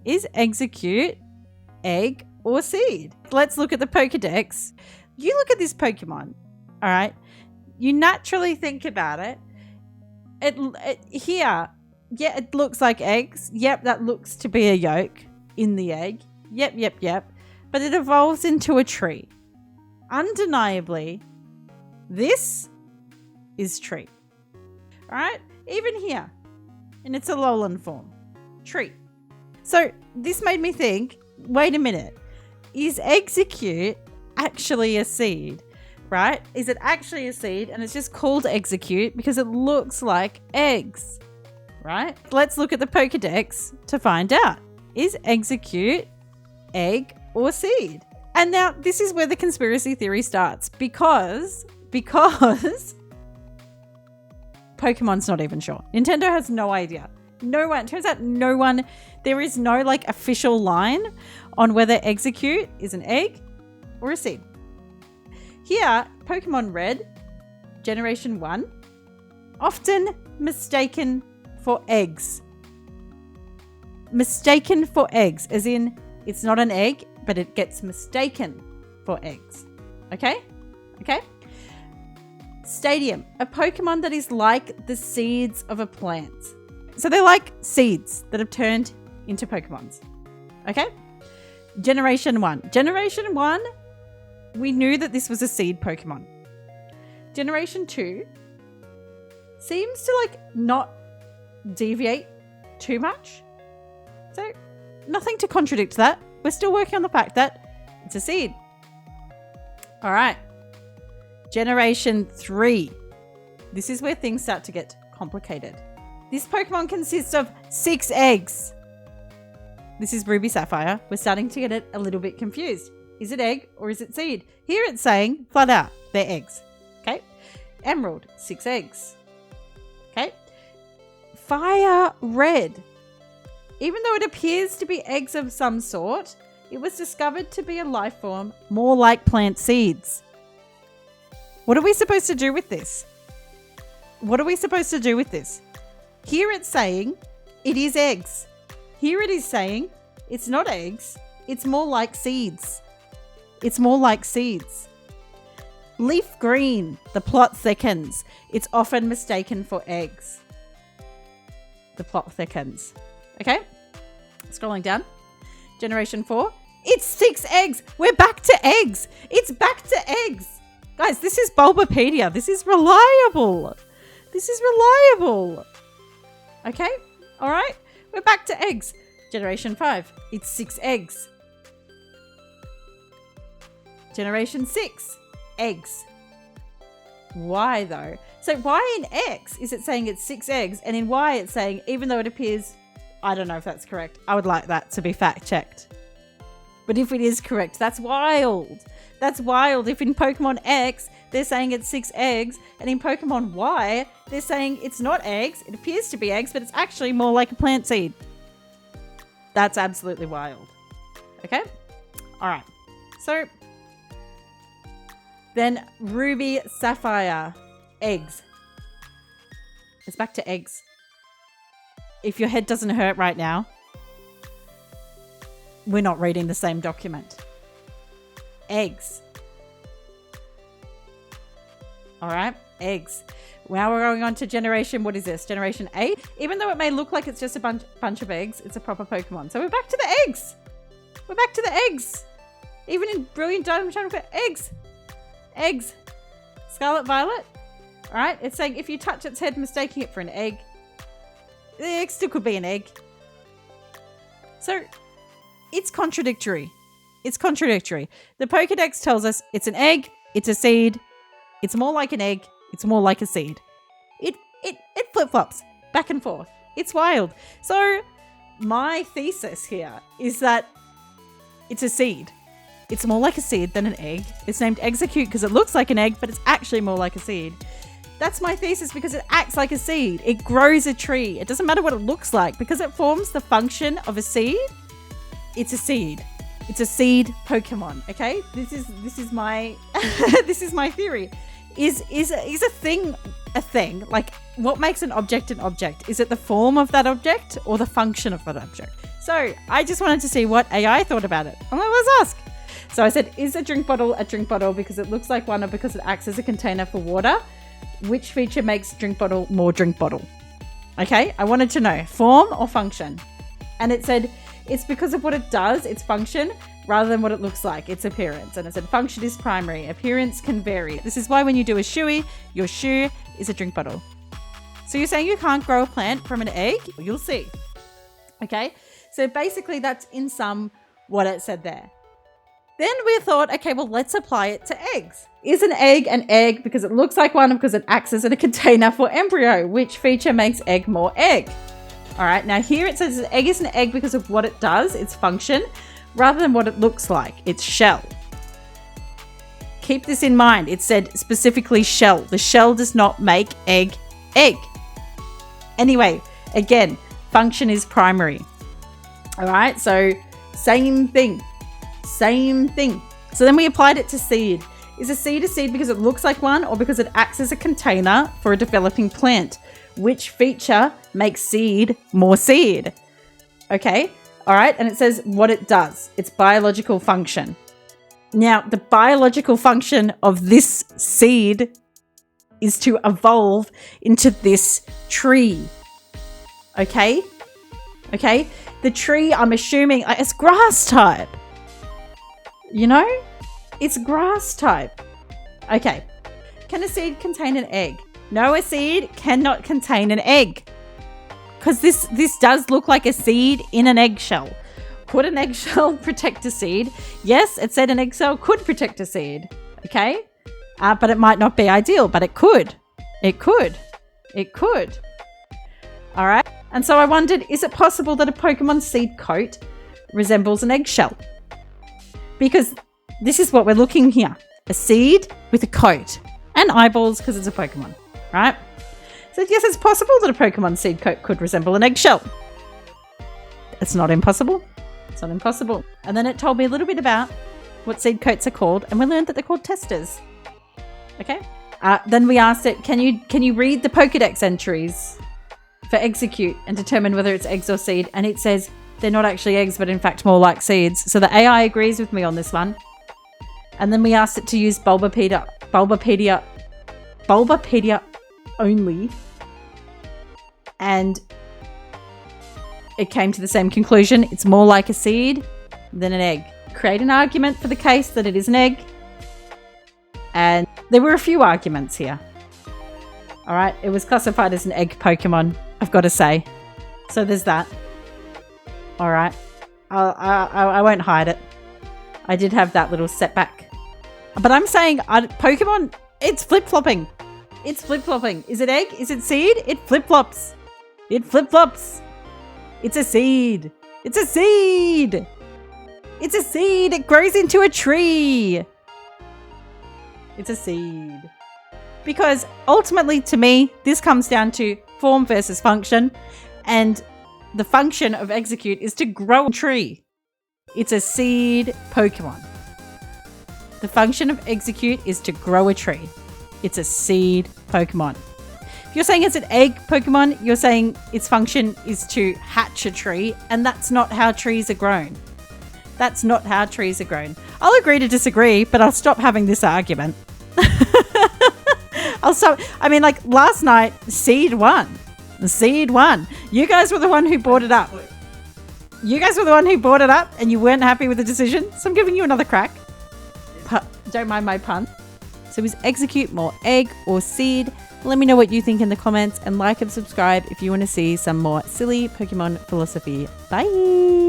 Is Exeggcute egg or seed? Let's look at the Pokedex. You look at this Pokemon, all right? You naturally think about it. Here, yeah, it looks like eggs. Yep, that looks to be a yolk in the egg. Yep. But it evolves into a tree. Undeniably, this is tree. All right? Even here, in its Alolan form. Tree. So this made me think, wait a minute. Is Exeggcute actually a seed? Right? Is it actually a seed and it's just called Exeggcute because it looks like eggs? Right? Let's look at the Pokedex to find out. Is Exeggcute egg or seed? And now this is where the conspiracy theory starts because Pokemon's not even sure. Nintendo has no idea. No one. Turns out no one. There is no like official line on whether Exeggcute is an egg or a seed. Here, Pokemon Red, Generation 1, often mistaken for eggs. Mistaken for eggs, as in it's not an egg, but it gets mistaken for eggs. Okay? Stadium, a Pokemon that is like the seeds of a plant. So they're like seeds that have turned into Pokemons. Okay? Generation 1. Generation 1, we knew that this was a seed Pokemon. Generation 2 seems to like not deviate too much. So nothing to contradict that. We're still working on the fact that it's a seed. All right. Generation 3. This is where things start to get complicated. This Pokemon consists of 6 eggs. This is Ruby Sapphire. We're starting to get it a little bit confused. Is it egg or is it seed? Here it's saying flat out, they're eggs. Okay. Emerald, 6 eggs. Okay. Fire Red. Even though it appears to be eggs of some sort, it was discovered to be a life form more like plant seeds. What are we supposed to do with this? Here it's saying it is eggs. Here it is saying it's not eggs. It's more like seeds. Leaf green, the plot thickens. It's often mistaken for eggs. The plot thickens. Okay? Scrolling down. Generation 4. It's 6 eggs. We're back to eggs. It's back to eggs. Guys, this is Bulbapedia. This is reliable. Okay? All right? We're back to eggs. Generation 5. It's 6 eggs. Generation 6. Eggs. Why though? So why in X is it saying it's 6 eggs, and in Y it's saying, even though it appears, I don't know if that's correct. I would like that to be fact checked. But if it is correct, that's wild. That's wild. If in Pokemon X they're saying it's 6 eggs, and in Pokemon Y they're saying it's not eggs, it appears to be eggs, but it's actually more like a plant seed. That's absolutely wild. Okay? Alright. So then Ruby Sapphire. Eggs. It's back to eggs. If your head doesn't hurt right now, we're not reading the same document. Eggs. All right, eggs. Now we're going on to generation, what is this? Generation 8? Even though it may look like it's just a bunch of eggs, it's a proper Pokemon. So we're back to the eggs. Even in Brilliant Diamond Channel, eggs. Scarlet Violet. All right, it's saying if you touch its head, mistaking it for an egg, the egg still could be an egg. So it's contradictory. The Pokedex tells us it's an egg, it's a seed, it's more like an egg, it's more like a seed. It flip-flops back and forth. It's wild. So my thesis here is that it's a seed. It's more like a seed than an egg. It's named Exeggcute because it looks like an egg, but it's actually more like a seed. That's my thesis because it acts like a seed. It grows a tree. It doesn't matter what it looks like because it forms the function of a seed. It's a seed. It's a seed Pokemon. Okay, this is my this is my theory. Is a thing a thing? Like, what makes an object an object? Is it the form of that object or the function of that object? So So I just wanted to see what AI thought about it. I'm like, let's ask. So I said, is a drink bottle because it looks like one or because it acts as a container for water? Which feature makes drink bottle more drink bottle? Okay, I wanted to know form or function. And it said, it's because of what it does, its function, rather than what it looks like, its appearance. And it said, function is primary, appearance can vary. This is why when you do a shoey, your shoe is a drink bottle. So you're saying you can't grow a plant from an egg? You'll see. Okay, so basically that's in sum what it said there. Then we thought, okay, well, let's apply it to eggs. Is an egg because it looks like one, because it acts as a container for embryo? Which feature makes egg more egg? All right, now here it says an egg is an egg because of what it does, its function, rather than what it looks like, its shell. Keep this in mind. It said specifically shell. The shell does not make egg. Anyway, again, function is primary. All right, so same thing. So then we applied it to seed. Is a seed because it looks like one or because it acts as a container for a developing plant? Which feature makes seed more seed? Okay, all right, and it says what it does, its biological function. Now, the biological function of this seed is to evolve into this tree. Okay, the tree, I'm assuming, it's grass type. You know, it's grass type. Okay, can a seed contain an egg? No, a seed cannot contain an egg, because this does look like a seed in an eggshell. Could an eggshell protect a seed? Yes, it said an eggshell could protect a seed. Okay, but it might not be ideal, but it could. All right, and so I wondered, is it possible that a Pokemon seed coat resembles an eggshell? Because this is what we're looking here. A seed with a coat and eyeballs because it's a Pokemon, right? So yes, it's possible that a Pokemon seed coat could resemble an eggshell. It's not impossible. And then it told me a little bit about what seed coats are called, and we learned that they're called testers. Okay. Then we asked it, can you read the Pokedex entries for Exeggcute and determine whether it's eggs or seed? And it says they're not actually eggs, but in fact more like seeds. So the AI agrees with me on this one. And then we asked it to use Bulbapedia only. And it came to the same conclusion. It's more like a seed than an egg. Create an argument for the case that it is an egg. And there were a few arguments here. All right. It was classified as an egg Pokemon, I've got to say. So there's that. All right. I won't hide it. I did have that little setback. But I'm saying Pokemon, it's flip-flopping. Is it egg? Is it seed? It flip-flops. It's a seed. It grows into a tree. It's a seed. Because ultimately, to me, this comes down to form versus function. And the function of Exeggcute is to grow a tree. It's a seed Pokemon. The function of Exeggcute is to grow a tree. It's a seed Pokemon. If you're saying it's an egg Pokemon, you're saying its function is to hatch a tree, and that's not how trees are grown. I'll agree to disagree, but I'll stop having this argument. I'll stop. I mean, like last night, Seed won. You guys were the one who brought it up. And you weren't happy with the decision, so I'm giving you another crack. Don't mind my pun. So is Exeggcute more egg or seed? Let me know what you think in the comments, and like and subscribe if you want to see some more silly Pokemon philosophy. Bye!